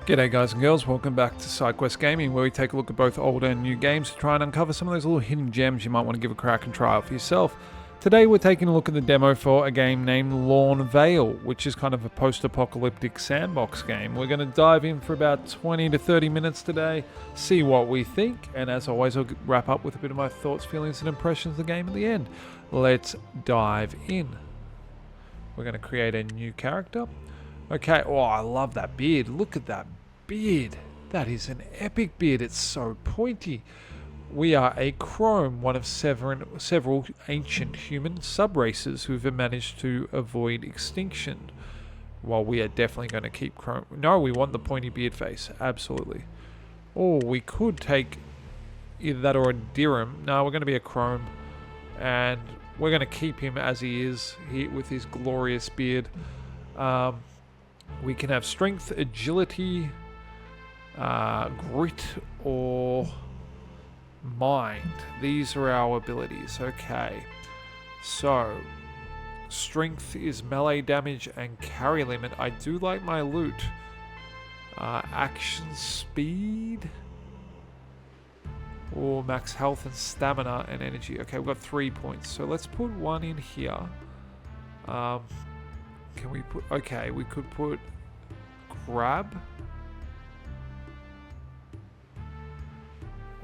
G'day guys and girls, welcome back to Sidequest Gaming, where we take a look at both old and new games to try and uncover some of those little hidden gems you might want to give a crack and try out for yourself. Today we're taking a look at the demo for a game named Lorn Vale, which is kind of a post-apocalyptic sandbox game. We're going to dive in for about 20 to 30 minutes today, see what we think, and as always I'll wrap up with a bit of my thoughts, feelings and impressions of the game at the end. Let's dive in. We're going to create a new character. Okay, oh, I love that beard. Look at that beard. That is an epic beard. It's so pointy. We are a Chrome, one of several ancient human sub-races who've managed to avoid extinction. Well, we are definitely going to keep Chrome. No, we want the pointy beard face. Absolutely. Or we could take either that or a Dirham. No, we're going to be a Chrome. And we're going to keep him as he is, with his glorious beard. We can have strength, agility, grit, or mind. These are our abilities. Okay. So, strength is melee damage and carry limit. I do like my loot. Action speed. Or max health and stamina and energy. Okay, we've got 3 points. So let's put one in here. Can we put... Okay, we could put grab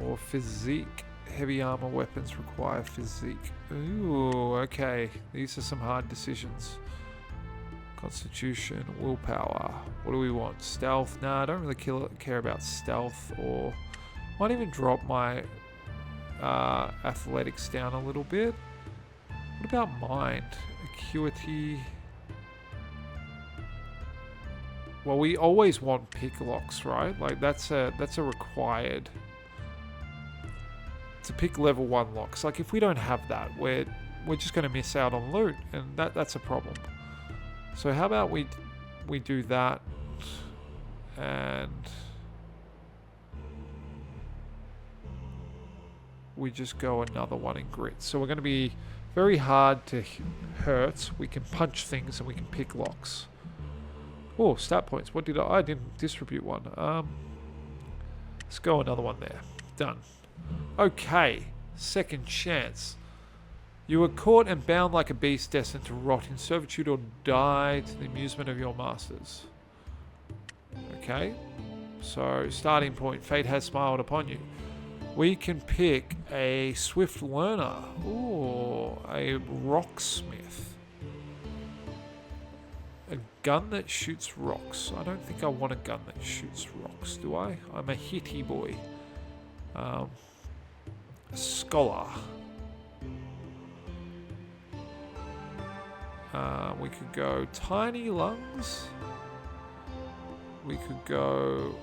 or physique. Heavy armor weapons require physique. Ooh, okay. These are some hard decisions. Constitution, willpower. What do we want? Stealth? Nah, I don't really care about stealth. Or might even drop my athletics down a little bit. What about mind? Acuity... Well, we always want pick locks, right? Like that's a required to pick level 1 locks. Like if we don't have that, we're just going to miss out on loot, and that's a problem. So how about we do that, and we just go another one in grit. So we're going to be very hard to hurt. We can punch things and we can pick locks. Oh, stat points. What did I didn't distribute one. Let's go another one there. Done. Okay. Second chance. You were caught and bound like a beast, destined to rot in servitude or die to the amusement of your masters. Okay. So, starting point. Fate has smiled upon you. We can pick a swift learner. Ooh, a rocksmith. A gun that shoots rocks. I don't think I want a gun that shoots rocks, do I? I'm a hitty boy. A scholar. We could go tiny lungs. We could go...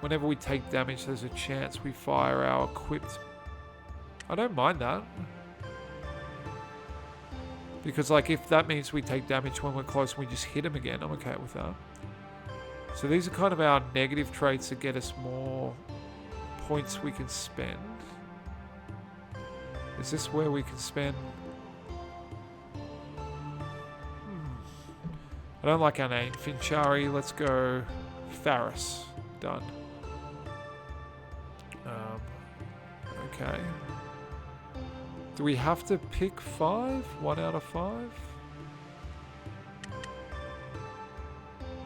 Whenever we take damage, there's a chance we fire our equipped... I don't mind that. Because, like, if that means we take damage when we're close and we just hit him again, I'm okay with that. So these are kind of our negative traits that get us more points we can spend. Is this where we can spend... I don't like our name. Finchari, let's go Faris. Done. Okay. Do we have to pick 5? 1 out of 5?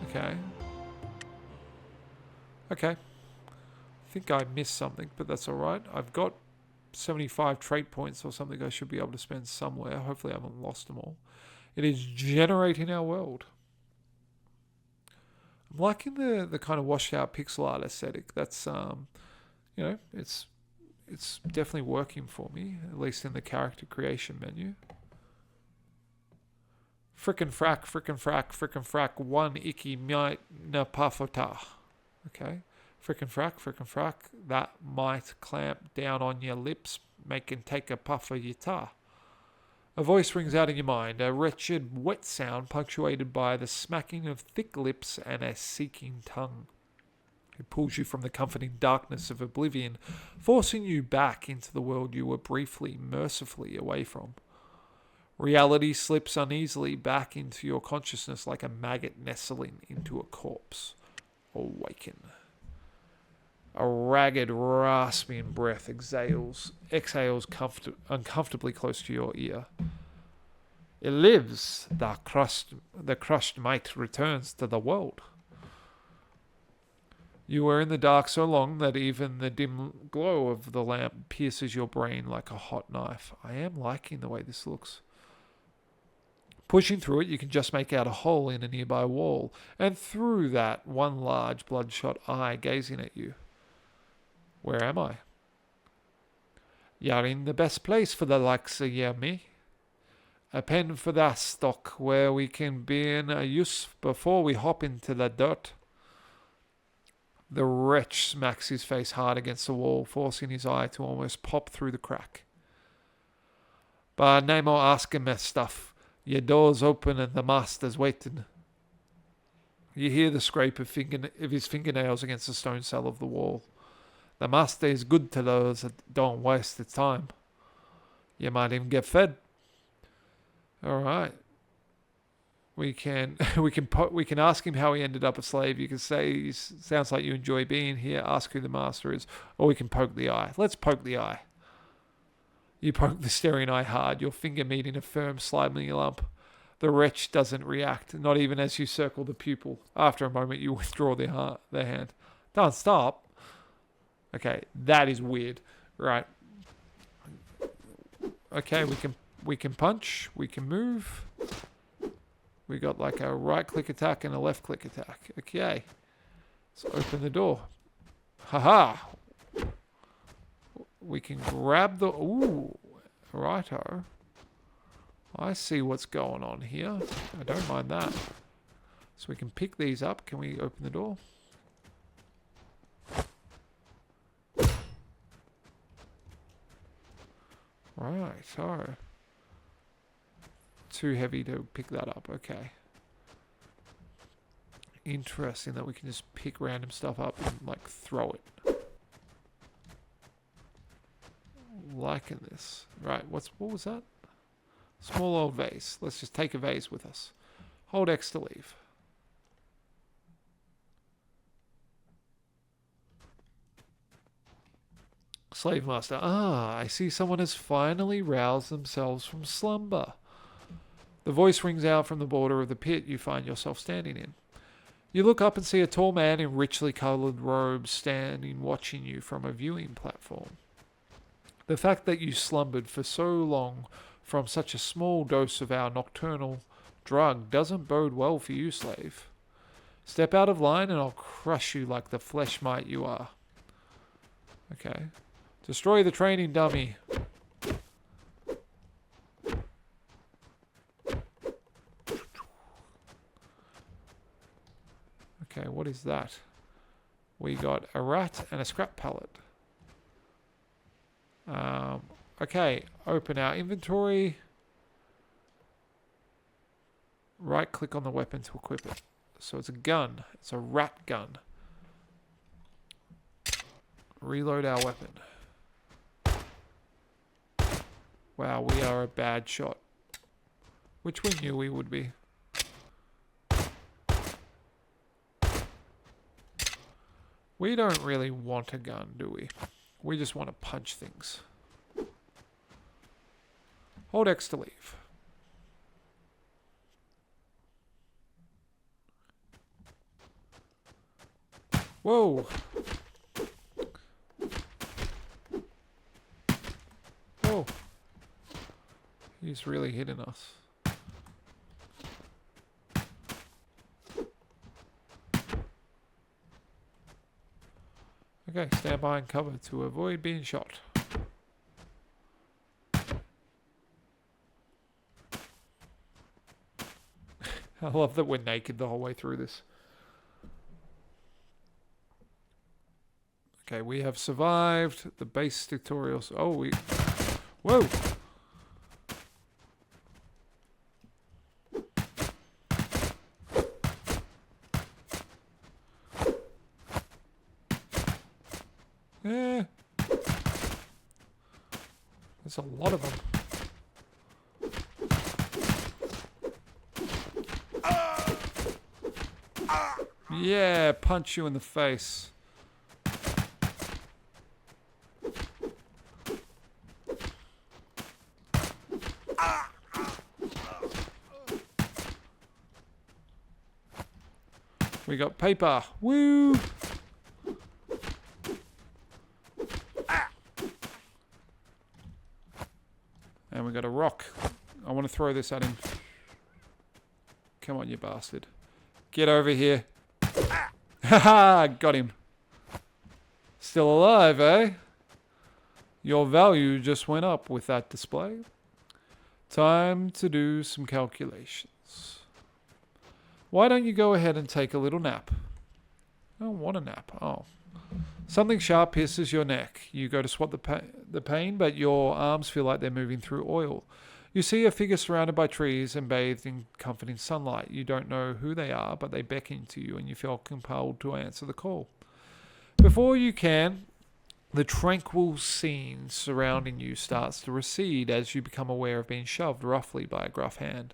Okay. Okay. I think I missed something, but that's alright. I've got 75 trait points or something I should be able to spend somewhere. Hopefully I haven't lost them all. It is generating our world. I'm liking the kind of washed out pixel art aesthetic. That's, you know, it's definitely working for me, at least in the character creation menu. Frickin' frack, frickin' frack, frickin' frack, one icky might na pafota. Okay. Frickin' frack, that might clamp down on your lips, making take a puff of your tar. A voice rings out in your mind, a wretched, wet sound punctuated by the smacking of thick lips and a seeking tongue. It pulls you from the comforting darkness of oblivion, forcing you back into the world you were briefly, mercifully away from. Reality slips uneasily back into your consciousness like a maggot nestling into a corpse. Awaken. A ragged, rasping breath exhales uncomfortably close to your ear. It lives. The crushed mate returns to the world. You were in the dark so long that even the dim glow of the lamp pierces your brain like a hot knife. I am liking the way this looks. Pushing through it, you can just make out a hole in a nearby wall, and through that, one large bloodshot eye gazing at you. Where am I? You're in the best place for the likes of you and me. A pen for that stock where we can be in a use before we hop into the dirt. The wretch smacks his face hard against the wall, forcing his eye to almost pop through the crack. But no more asking me stuff. Your door's open and the master's waiting. You hear the scrape of his fingernails against the stone cell of the wall. The master is good to those that don't waste the time. You might even get fed. All right. We can ask him how he ended up a slave. You can say, sounds like you enjoy being here. Ask who the master is, or we can poke the eye. Let's poke the eye. You poke the staring eye hard, your finger meeting a firm, slimy lump. The wretch doesn't react, not even as you circle the pupil. After a moment, you withdraw their hand. Don't stop. Okay, that is weird. Right. Okay, we can punch. We can move. We got like a right click attack and a left click attack. Okay. Let's open the door. Haha. We can grab the... Ooh. Righto. I see what's going on here. I don't mind that. So we can pick these up. Can we open the door? Righto. Too heavy to pick that up. Okay. Interesting that we can just pick random stuff up and like throw it. Liking this. Right, what was that? Small old vase. Let's just take a vase with us. Hold X to leave. Slave master. Ah, I see someone has finally roused themselves from slumber. The voice rings out from the border of the pit you find yourself standing in. You look up and see a tall man in richly coloured robes standing watching you from a viewing platform. The fact that you slumbered for so long from such a small dose of our nocturnal drug doesn't bode well for you, slave. Step out of line and I'll crush you like the flesh mite you are. Okay. Destroy the training dummy. Okay, what is that? We got a rat and a scrap pallet. Okay, open our inventory. Right click on the weapon to equip it. So it's a gun. It's a rat gun. Reload our weapon. Wow, we are a bad shot. Which we knew we would be. We don't really want a gun, do we? We just want to punch things. Hold X to leave. Whoa! Whoa! He's really hitting us. Okay, stand by and cover to avoid being shot. I love that we're naked the whole way through this. Okay, we have survived the base tutorials. Oh, we... Whoa! Yeah. There's a lot of them. Yeah, punch you in the face. We got paper. Woo! And we got a rock. I want to throw this at him. Come on, you bastard. Get over here. Haha, got him. Still alive, eh? Your value just went up with that display. Time to do some calculations. Why don't you go ahead and take a little nap? I don't want a nap. Oh. Something sharp pierces your neck. You go to swat the pain, but your arms feel like they're moving through oil. You see a figure surrounded by trees and bathed in comforting sunlight. You don't know who they are, but they beckon to you and you feel compelled to answer the call. Before you can, the tranquil scene surrounding you starts to recede as you become aware of being shoved roughly by a gruff hand.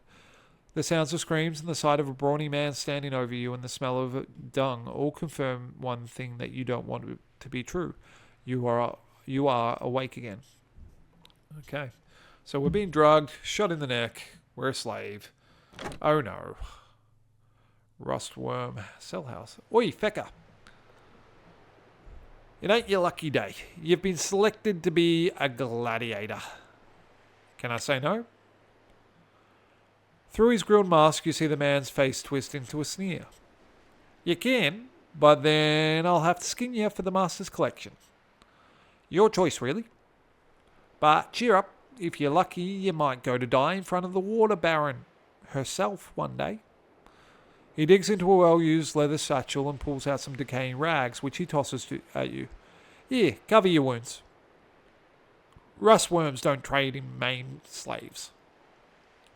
The sounds of screams and the sight of a brawny man standing over you and the smell of dung all confirm one thing that you don't want to be true. You are awake again. Okay. So we're being drugged, shot in the neck. We're a slave. Oh no. Rustworm cell house. Oi, fecker. It ain't your lucky day. You've been selected to be a gladiator. Can I say no? Through his grilled mask, you see the man's face twist into a sneer. You can, but then I'll have to skin you for the master's collection. Your choice, really. But cheer up. If you're lucky, you might go to die in front of the water baron herself one day. He digs into a well-used leather satchel and pulls out some decaying rags, which he tosses at you. Here, cover your wounds. Rustworms don't trade in maimed slaves.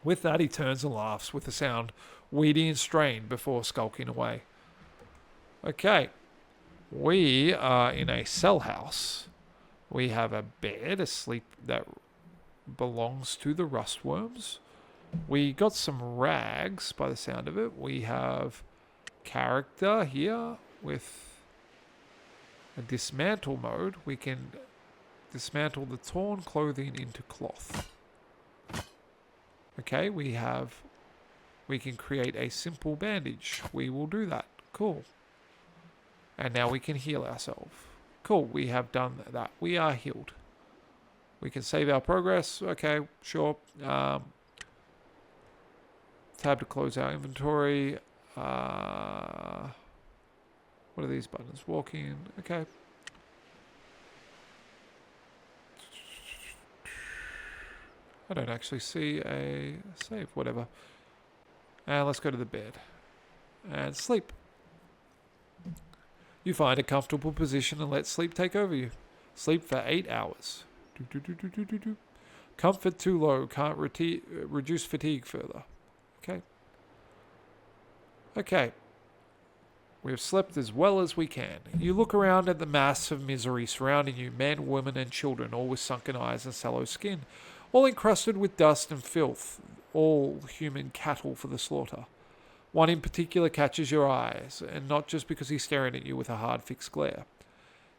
With that, he turns and laughs with a sound weedy and strained before skulking away. Okay. We are in a cell house. We have a bed asleep that belongs to the Rustworms. We got some rags by the sound of it. We have character here with a dismantle mode. We can dismantle the torn clothing into cloth. Okay, we can create a simple bandage. We will do that. Cool. And now we can heal ourselves. Cool, we have done that. We are healed. We can save our progress. Okay, sure. Tab to close our inventory. What are these buttons? Walking. Okay. I don't actually see a save. Whatever. And let's go to the bed. And sleep. You find a comfortable position and let sleep take over you. Sleep for 8 hours. Comfort too low. Can't reduce fatigue further. Okay. Okay. We've slept as well as we can. You look around at the mass of misery surrounding you. Men, women and children, all with sunken eyes and sallow skin. All encrusted with dust and filth. All human cattle for the slaughter. One in particular catches your eyes, and not just because he's staring at you with a hard fixed glare.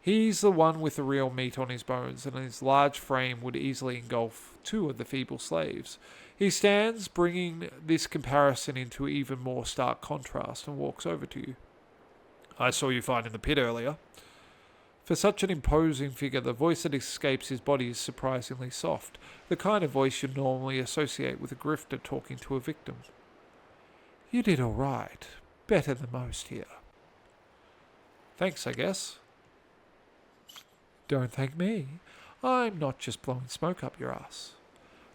He's the one with the real meat on his bones, and his large frame would easily engulf 2 of the feeble slaves. He stands, bringing this comparison into even more stark contrast, and walks over to you. I saw you fight in the pit earlier. For such an imposing figure, the voice that escapes his body is surprisingly soft, the kind of voice you'd normally associate with a grifter talking to a victim. You did all right. Better than most here. Thanks, I guess. Don't thank me. I'm not just blowing smoke up your ass.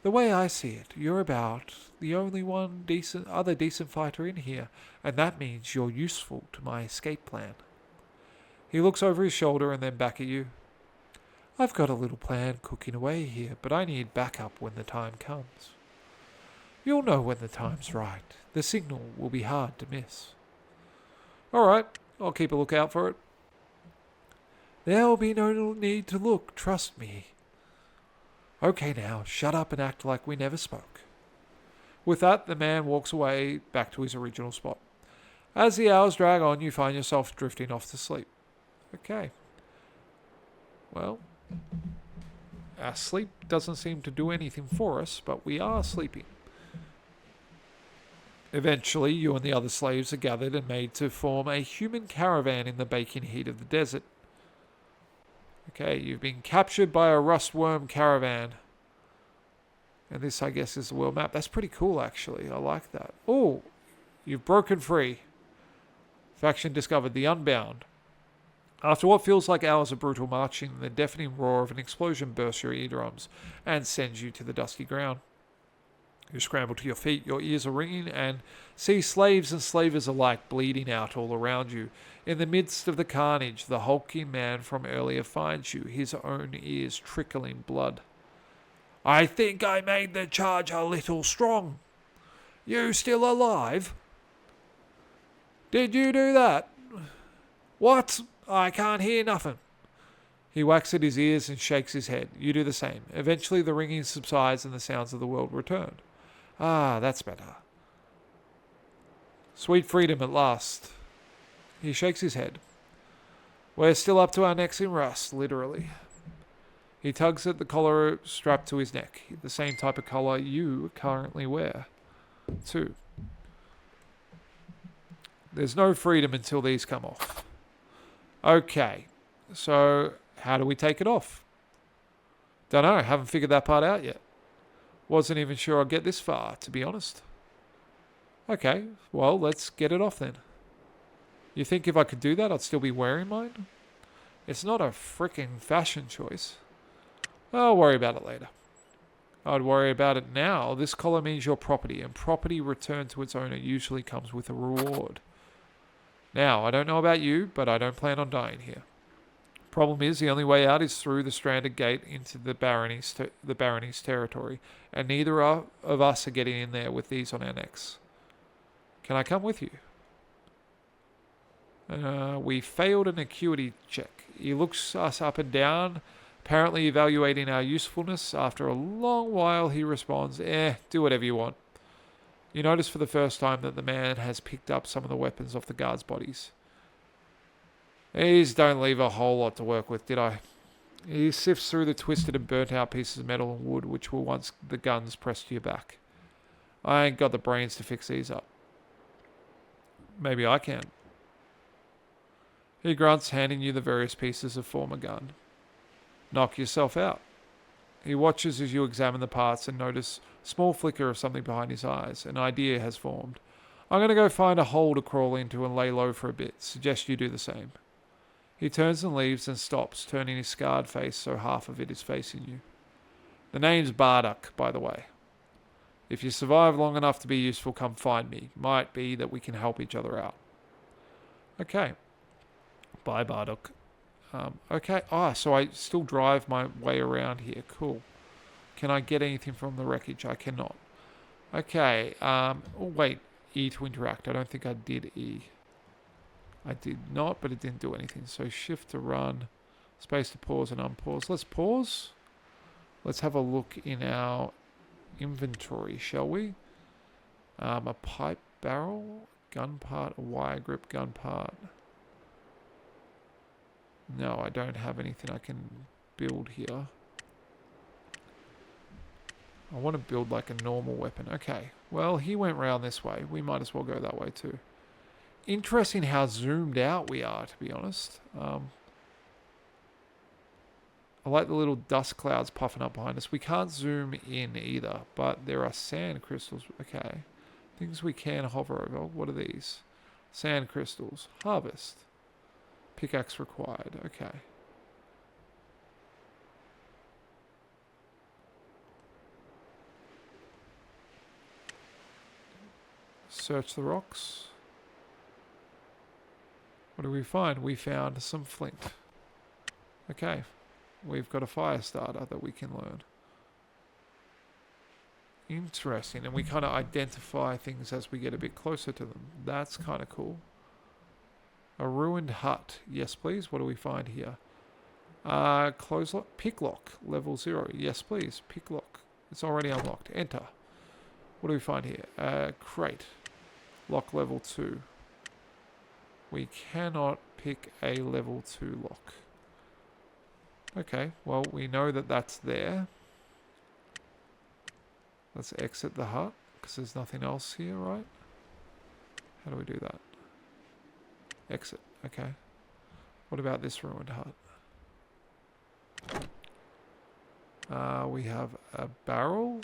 The way I see it, you're about the only other decent fighter in here, and that means you're useful to my escape plan. He looks over his shoulder and then back at you. I've got a little plan cooking away here, but I need backup when the time comes. You'll know when the time's right. The signal will be hard to miss. All right, I'll keep a lookout for it. There'll be no need to look, trust me. Okay now, shut up and act like we never spoke. With that, the man walks away back to his original spot. As the hours drag on, you find yourself drifting off to sleep. Okay. Well, our sleep doesn't seem to do anything for us, but we are sleeping. Eventually, you and the other slaves are gathered and made to form a human caravan in the baking heat of the desert. Okay, you've been captured by a Rustworm caravan. And this, I guess, is the world map. That's pretty cool, actually. I like that. Oh, you've broken free. Faction discovered, the Unbound. After what feels like hours of brutal marching, the deafening roar of an explosion bursts your eardrums and sends you to the dusty ground. You scramble to your feet, your ears are ringing, and see slaves and slavers alike bleeding out all around you. In the midst of the carnage, the hulking man from earlier finds you, his own ears trickling blood. I think I made the charge a little strong. You still alive? Did you do that? What? I can't hear nothing. He whacks at his ears and shakes his head. You do the same. Eventually the ringing subsides and the sounds of the world return. Ah, that's better. Sweet freedom at last. He shakes his head. We're still up to our necks in rust, literally. He tugs at the collar strapped to his neck, the same type of collar you currently wear, too. There's no freedom until these come off. Okay, so how do we take it off? Don't know, haven't figured that part out yet. Wasn't even sure I'd get this far, to be honest. Okay, well, let's get it off then. You think if I could do that, I'd still be wearing mine? It's not a freaking fashion choice. I'll worry about it later. I'd worry about it now. This collar means your property, and property returned to its owner usually comes with a reward. Now, I don't know about you, but I don't plan on dying here. Problem is, the only way out is through the stranded gate into the barony's territory, and neither of us are getting in there with these on our necks. Can I come with you? We failed an acuity check. He looks us up and down, apparently evaluating our usefulness. After a long while, he responds, do whatever you want. You notice for the first time that the man has picked up some of the weapons off the guards' bodies. These don't leave a whole lot to work with, did I? He sifts through the twisted and burnt out pieces of metal and wood which were once the guns pressed to your back. I ain't got the brains to fix these up. Maybe I can. He grunts, handing you the various pieces of former gun. Knock yourself out. He watches as you examine the parts and notice a small flicker of something behind his eyes. An idea has formed. I'm going to go find a hole to crawl into and lay low for a bit. Suggest you do the same. He turns and leaves and stops, turning his scarred face so half of it is facing you. The name's Bardock, by the way. If you survive long enough to be useful, come find me. Might be that we can help each other out. Okay. Bye, Bardock. Okay. So I still drive my way around here. Cool. Can I get anything from the wreckage? I cannot. Okay. Wait. E to interact. I don't think I did E. I did not, but it didn't do anything. So shift to run, space to pause and unpause. Let's pause. Let's have a look in our inventory, shall we? A pipe barrel, gun part, a wire grip gun part. No, I don't have anything I can build here. I want to build like a normal weapon. Okay, well, he went round this way. We might as well go that way too. Interesting how zoomed out we are, to be honest. I like the little dust clouds puffing up behind us. We can't zoom in either, but there are sand crystals. Okay. Things we can hover over. What are these? Sand crystals. Harvest. Pickaxe required. Okay. Search the rocks. What do we find? We found some flint. Okay. We've got a fire starter that we can learn. Interesting. And we kind of identify things as we get a bit closer to them. That's kind of cool. A ruined hut. Yes, please. What do we find here? Close lock. Pick lock. Level 0. Yes, please. Pick lock. It's already unlocked. Enter. What do we find here? Crate. Lock level 2. We cannot pick a level 2 lock. Okay, well, we know that that's there. Let's exit the hut, because there's nothing else here, right? How do we do that? Exit, okay. What about this ruined hut? We have a barrel.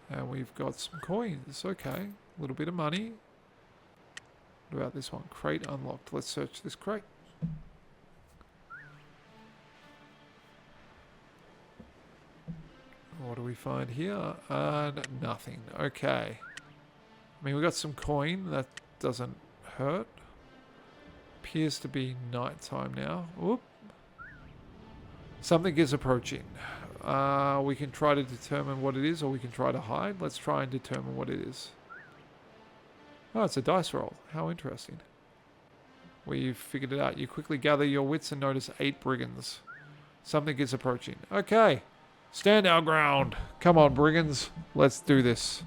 And we've got some coins. Okay, a little bit of money. What about this one? Crate unlocked. Let's search this crate. What do we find here? Nothing. Okay. I mean, we got some coin. That doesn't hurt. Appears to be nighttime now. Whoop. Something is approaching. We can try to determine what it is, or we can try to hide. Let's try and determine what it is. Oh, it's a dice roll. How interesting. We've figured it out. You quickly gather your wits and notice 8 brigands. Something is approaching. Okay. Stand our ground. Come on, brigands. Let's do this.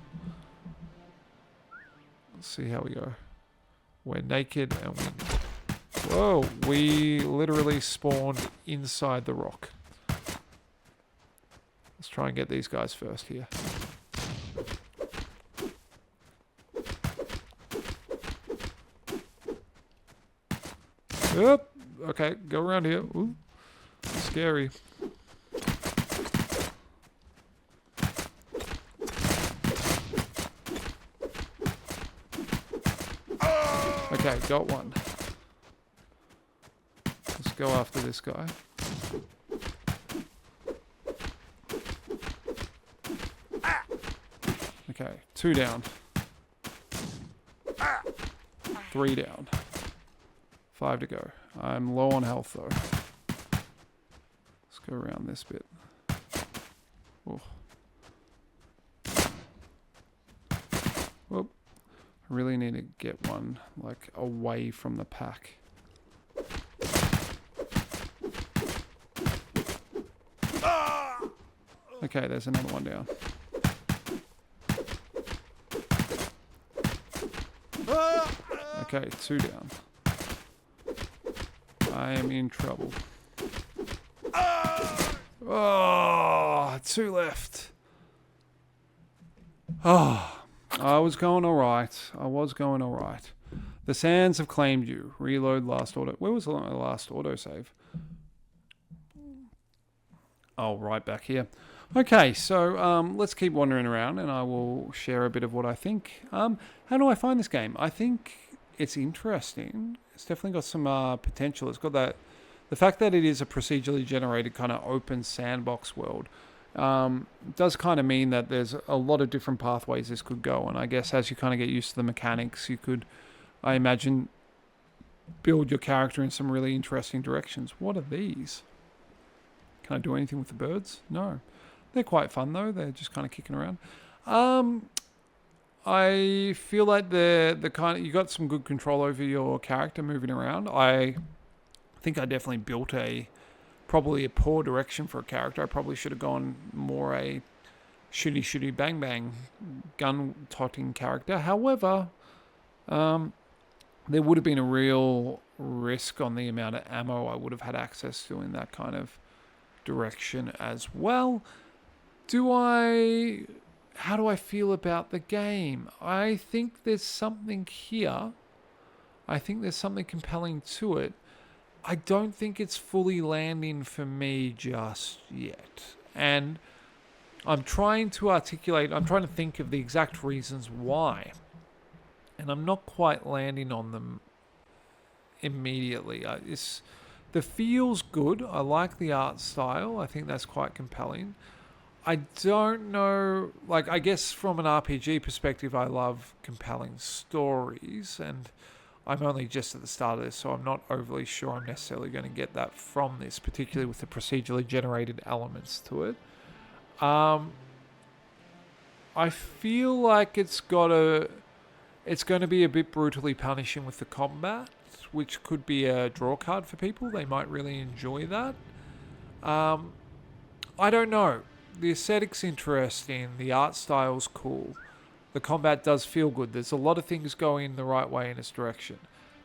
Let's see how we go. We're naked and we... Whoa, we literally spawned inside the rock. Let's try and get these guys first here. Yep. Okay, go around here. Ooh, scary. Okay, got one. Let's go after this guy. Okay, 2 down. 3 down. 5 to go. I'm low on health though. Let's go around this bit. Oh. Whoop. I really need to get one like away from the pack. Okay, there's another one down. Okay, 2 down. I am in trouble. Oh, 2 left. Oh, I was going alright. The sands have claimed you. Reload last auto. Where was the last autosave? Oh, right back here. Okay, so let's keep wandering around and I will share a bit of what I think. How do I find this game? I think it's interesting. It's definitely got some potential. It's got that... The fact that it is a procedurally generated kind of open sandbox world does kind of mean that there's a lot of different pathways this could go. And I guess as you kind of get used to the mechanics, you could, I imagine, build your character in some really interesting directions. What are these? Can I do anything with the birds? No. They're quite fun though. They're just kind of kicking around. I feel like the kind of, you got some good control over your character moving around. I think I definitely built probably a poor direction for a character. I probably should have gone more a shooty bang bang gun totting character. However, there would have been a real risk on the amount of ammo I would have had access to in that kind of direction as well. How do I feel about the game? I think there's something here. I think there's something compelling to it. I don't think it's fully landing for me just yet. And I'm trying to think of the exact reasons why. And I'm not quite landing on them immediately. The feel's good. I like the art style. I think that's quite compelling. I don't know, like, I guess from an RPG perspective, I love compelling stories, and I'm only just at the start of this, so I'm not overly sure I'm necessarily going to get that from this, particularly with the procedurally generated elements to it. I feel like it's going to be a bit brutally punishing with the combat, which could be a draw card for people. They might really enjoy that. I don't know. The aesthetic's interesting, the art style's cool, the combat does feel good, there's a lot of things going the right way in its direction.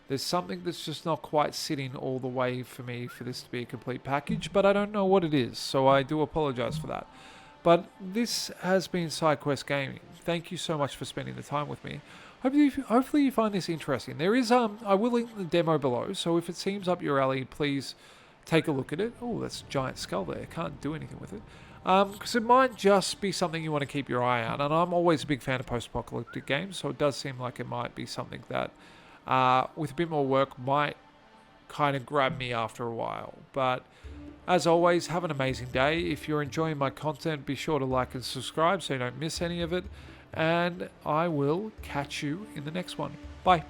There's something that's just not quite sitting all the way for me for this to be a complete package, but I don't know what it is, so I do apologise for that. But this has been Sidequest Gaming. Thank you so much for spending the time with me. Hopefully you find this interesting. There is I will link the demo below, so if it seems up your alley, please take a look at it. Oh, that's a giant skull there. Can't do anything with it. Because it might just be something you want to keep your eye on. And I'm always a big fan of post-apocalyptic games, so it does seem like it might be something that, with a bit more work, might kind of grab me after a while. But as always, have an amazing day. If you're enjoying my content, be sure to like and subscribe so you don't miss any of it. And I will catch you in the next one. Bye.